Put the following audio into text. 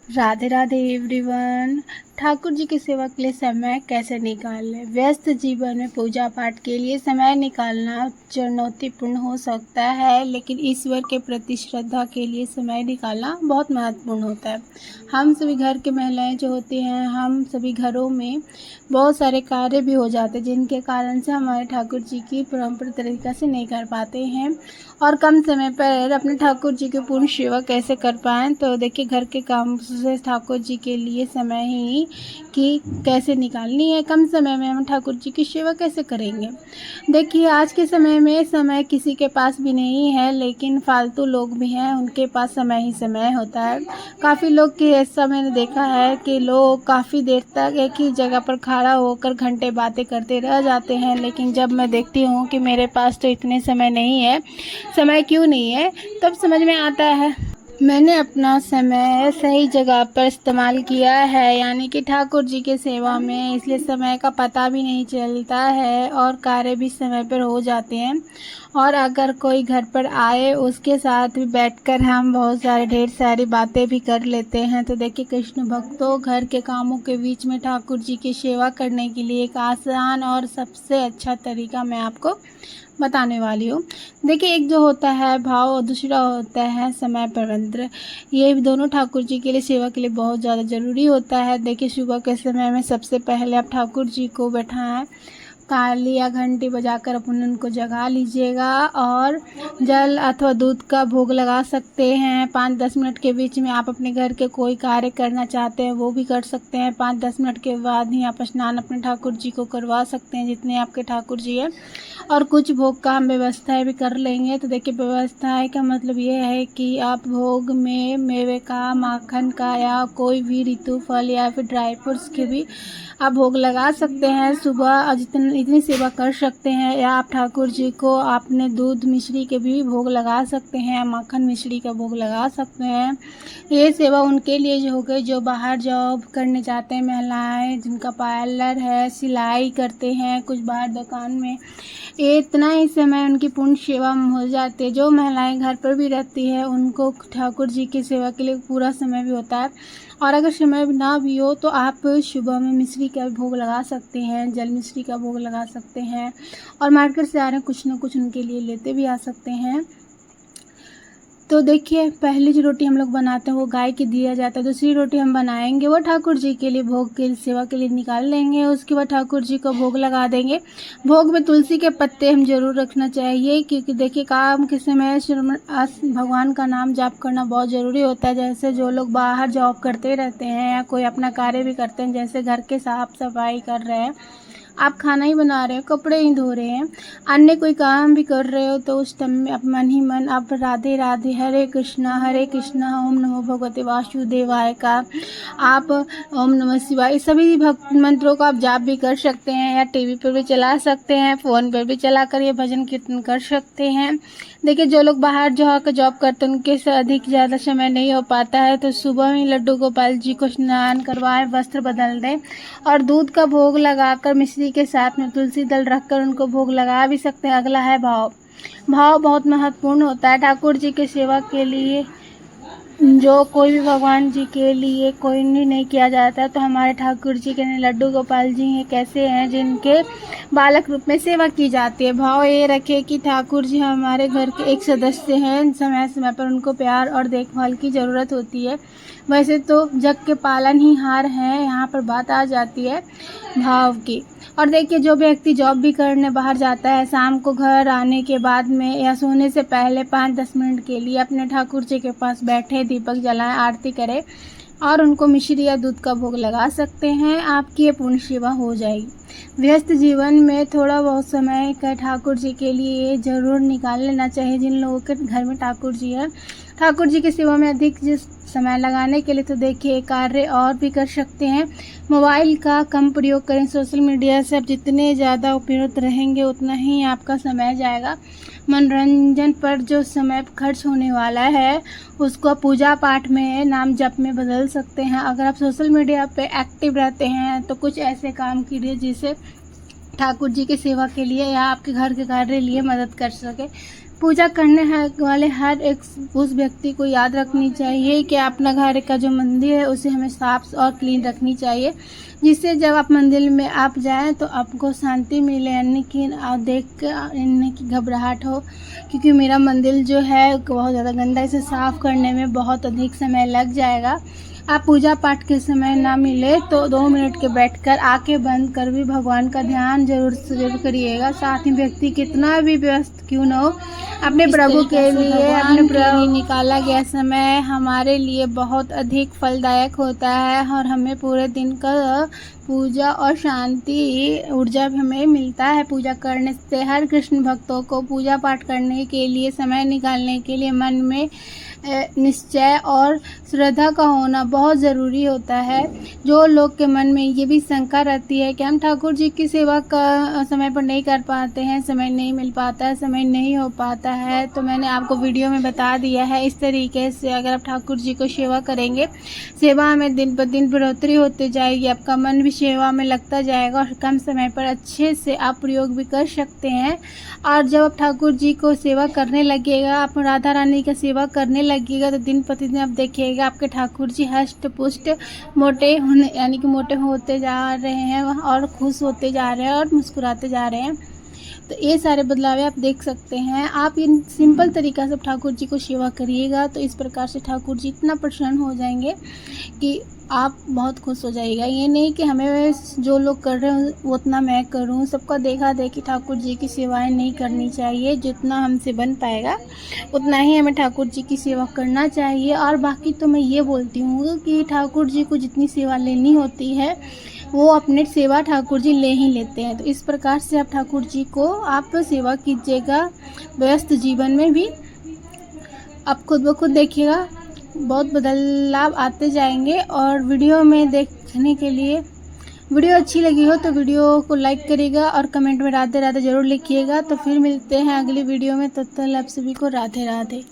Radhe Radhe everyone. Thakur ji की सेवा के लिए समय कैसे निकालें? व्यस्त जीवन में पूजा पाठ के लिए समय निकालना चुनौतीपूर्ण हो सकता है, लेकिन ईश्वर के प्रति श्रद्धा के लिए समय निकालना बहुत महत्वपूर्ण होता है। हम सभी घर की महिलाएं जो होती हैं, हम सभी घरों में बहुत सारे कार्य भी हो जाते हैं, जिनके कारण से हमारे ठाकुर जी की परंपरा तरीक़ा से नहीं कर पाते हैं और कम समय पर अपने ठाकुर जी की पूर्ण सेवा कैसे कर पाएँ। तो देखिए, घर के काम से ठाकुर जी के लिए समय ही कि कैसे निकालनी है, कम समय में हम ठाकुर जी की सेवा कैसे करेंगे। देखिए, आज के समय में समय किसी के पास भी नहीं है, लेकिन फालतू लोग भी हैं, उनके पास समय ही समय होता है। काफ़ी लोग की ऐसा मैंने देखा है कि लोग काफ़ी देर तक एक ही जगह पर खड़ा होकर घंटे बातें करते रह जाते हैं, लेकिन जब मैं देखती हूँ कि मेरे पास तो इतने समय नहीं है, समय क्यों नहीं है, तब समझ में आता है मैंने अपना समय सही जगह पर इस्तेमाल किया है, यानी कि ठाकुर जी के सेवा में। इसलिए समय का पता भी नहीं चलता है और कार्य भी समय पर हो जाते हैं। और अगर कोई घर पर आए, उसके साथ भी बैठकर हम बहुत सारे ढेर सारी बातें भी कर लेते हैं। तो देखिए, कृष्ण भक्तों, घर के कामों के बीच में ठाकुर जी की सेवा करने के लिए एक आसान और सबसे अच्छा तरीका मैं आपको बताने वाली हूँ। देखिए, एक जो होता है भाव और दूसरा होता है समय प्रबंधन। ये दोनों ठाकुर जी के लिए सेवा के लिए बहुत ज़्यादा ज़रूरी होता है। देखिए, सुबह के समय में सबसे पहले आप ठाकुर जी को बैठाएं, ताली या घंटी बजाकर अपन उनको जगा लीजिएगा और जल अथवा दूध का भोग लगा सकते हैं। 5-10 मिनट के बीच में आप अपने घर के कोई कार्य करना चाहते हैं वो भी कर सकते हैं। 5-10 मिनट के बाद ही आप स्नान अपने ठाकुर जी को करवा सकते हैं, जितने आपके ठाकुर जी हैं। और कुछ भोग का हम व्यवस्थाएं भी कर लेंगे। तो देखिए, व्यवस्थाएं का मतलब ये है कि आप भोग में मेवे का, माखन का या कोई भी ऋतु फल या फिर ड्राई फ्रूट्स के भी आप भोग लगा सकते हैं। सुबह इतनी सेवा कर सकते हैं। या आप ठाकुर जी को आपने दूध मिश्री के भी भोग लगा सकते हैं, माखन मिश्री का भोग लगा सकते हैं। ये सेवा उनके लिए जो हो गई जो बाहर जॉब करने जाते हैं, महिलाएं जिनका पार्लर है, सिलाई करते हैं, कुछ बाहर दुकान में, ये इतना ही समय उनकी पूर्ण सेवा में हो जाती है। जो महिलाएं घर पर भी रहती है, उनको ठाकुर जी की सेवा के लिए पूरा समय भी होता है। और अगर समय ना भी हो तो आप सुबह में मिश्री का भोग लगा सकते हैं, जल मिश्री का भोग लगा सकते हैं और मार्केट से आ रहे कुछ ना कुछ उनके लिए लेते भी आ सकते हैं। तो देखिए, पहली जो रोटी हम लोग बनाते हैं वो गाय की दिया जाता है। दूसरी रोटी हम बनाएंगे वो ठाकुर जी के लिए भोग के सेवा के लिए निकाल लेंगे। उसके बाद ठाकुर जी को भोग लगा देंगे। भोग में तुलसी के पत्ते हम जरूर रखना चाहिए, क्योंकि देखिए, काम के समय भगवान का नाम जाप करना बहुत ज़रूरी होता है। जैसे जो लोग बाहर जॉब करते रहते हैं या कोई अपना कार्य भी करते हैं, जैसे घर के साफ सफाई कर रहे हैं, आप खाना ही बना रहे हो, कपड़े ही धो रहे हैं, अन्य कोई काम भी कर रहे हो, तो उस टाइम में आप मन ही मन आप राधे राधे, हरे कृष्णा, ओम नमो भगवते वासुदेवाय का आप ओम नमः शिवाय सभी भक्त मंत्रों का आप जाप भी कर सकते हैं, या टीवी पर भी चला सकते हैं, फ़ोन पर भी चला कर ये भजन कीर्तन कर सकते हैं। देखिए, जो लोग बाहर जाकर जॉब करते हैं उनके से अधिक ज़्यादा समय नहीं हो पाता है, तो सुबह में लड्डू गोपाल जी को स्नान करवाएं, वस्त्र बदल दें और दूध का भोग लगाकर मिश्री के साथ में तुलसी दल रखकर उनको भोग लगा भी सकते हैं। अगला है भाव। भाव बहुत महत्वपूर्ण होता है ठाकुर जी की सेवा के लिए। जो कोई भी भगवान जी के लिए कोई नहीं किया जाता है, तो हमारे ठाकुर जी के लड्डू गोपाल जी हैं, कैसे हैं, जिनके बालक रूप में सेवा की जाती है। भाव ये रखे कि ठाकुर जी हमारे घर के एक सदस्य हैं, समय समय पर उनको प्यार और देखभाल की ज़रूरत होती है। वैसे तो जग के पालनहार हैं, यहाँ पर बात आ जाती है भाव की। और देखिए, जो व्यक्ति जॉब भी करने बाहर जाता है, शाम को घर आने के बाद में या सोने से पहले 5-10 मिनट के लिए अपने ठाकुर जी के पास बैठे, दीपक जलाएं, आरती करें और उनको मिश्री या दूध का भोग लगा सकते हैं। आपकी ये पूर्ण सेवा हो जाएगी। व्यस्त जीवन में थोड़ा बहुत समय का ठाकुर जी के लिए ज़रूर निकाल लेना चाहिए। जिन लोगों के घर में ठाकुर जी है, ठाकुर जी की सेवा में अधिक समय लगाने के लिए तो देखिए, कार्य और भी कर सकते हैं। मोबाइल का कम प्रयोग करें। सोशल मीडिया से आप जितने ज़्यादा उपयुक्त रहेंगे उतना ही आपका समय जाएगा। मनोरंजन पर जो समय खर्च होने वाला है उसको पूजा पाठ में, नाम जप में बदल सकते हैं। अगर आप सोशल मीडिया पे एक्टिव रहते हैं तो कुछ ऐसे काम कीजिए जिसे ठाकुर जी की सेवा के लिए या आपके घर के कार्य लिए मदद कर सके। पूजा करने वाले हर एक उस व्यक्ति को याद रखनी चाहिए कि अपना घर का जो मंदिर है उसे हमें साफ और क्लीन रखनी चाहिए, जिससे जब आप मंदिर में आप जाएं तो आपको शांति मिले, यानी कि आप देख कर की घबराहट हो, क्योंकि मेरा मंदिर जो है बहुत ज़्यादा गंदा, इसे साफ़ करने में बहुत अधिक समय लग जाएगा। आप पूजा पाठ के समय ना मिले तो 2 मिनट के बैठकर आंखें बंद कर भी भगवान का ध्यान जरूर करिएगा। साथ ही व्यक्ति कितना भी व्यस्त क्यों न हो, अपने प्रभु के लिए अपने प्रभु निकाला गया समय हमारे लिए बहुत अधिक फलदायक होता है और हमें पूरे दिन का पूजा और शांति ऊर्जा हमें मिलता है। पूजा करने से हर कृष्ण भक्तों को पूजा पाठ करने के लिए समय निकालने के लिए मन में निश्चय और श्रद्धा का होना बहुत ज़रूरी होता है। जो लोग के मन में ये भी शंका रहती है कि हम ठाकुर जी की सेवा का समय पर नहीं कर पाते हैं, समय नहीं मिल पाता है, समय नहीं हो पाता है, तो मैंने आपको वीडियो में बता दिया है। इस तरीके से अगर आप ठाकुर जी को सेवा करेंगे, सेवा में दिन पर दिन बढ़ोतरी होती जाएगी, आपका मन भी सेवा में लगता जाएगा और कम समय पर अच्छे से आप प्रयोग भी कर सकते हैं। और जब आप ठाकुर जी को सेवा करने लगेगा, आप राधा रानी का सेवा करने लगेगा, तो दिन प्रतिदिन आप देखिएगा आपके ठाकुर जी हष्ट पुष्ट मोटे होने यानी कि मोटे होते जा रहे हैं और खुश होते जा रहे हैं और मुस्कुराते जा रहे हैं। तो ये सारे बदलाव आप देख सकते हैं। आप इन सिंपल तरीक़ा से ठाकुर जी को सेवा करिएगा तो इस प्रकार से ठाकुर जी इतना प्रसन्न हो जाएंगे कि आप बहुत खुश हो जाइएगा। ये नहीं कि हमें जो लोग कर रहे हैं वो उतना मैं करूं, सबका देखा देखी ठाकुर जी की सेवाएं नहीं करनी चाहिए। जितना हमसे बन पाएगा उतना ही हमें ठाकुर जी की सेवा करना चाहिए। और बाकी तो मैं ये बोलती हूँ कि ठाकुर जी को जितनी सेवा लेनी होती है वो अपने सेवा ठाकुर जी ले ही लेते हैं। तो इस प्रकार से आप ठाकुर जी को आप सेवा कीजिएगा व्यस्त जीवन में भी। आप खुद ब खुद देखिएगा बहुत बदलाव आते जाएंगे। और वीडियो में देखने के लिए वीडियो अच्छी लगी हो तो वीडियो को लाइक करिएगा और कमेंट में राधे राधे ज़रूर लिखिएगा। तो फिर मिलते हैं अगली वीडियो में, तब तक आप सभी को राधे राधे।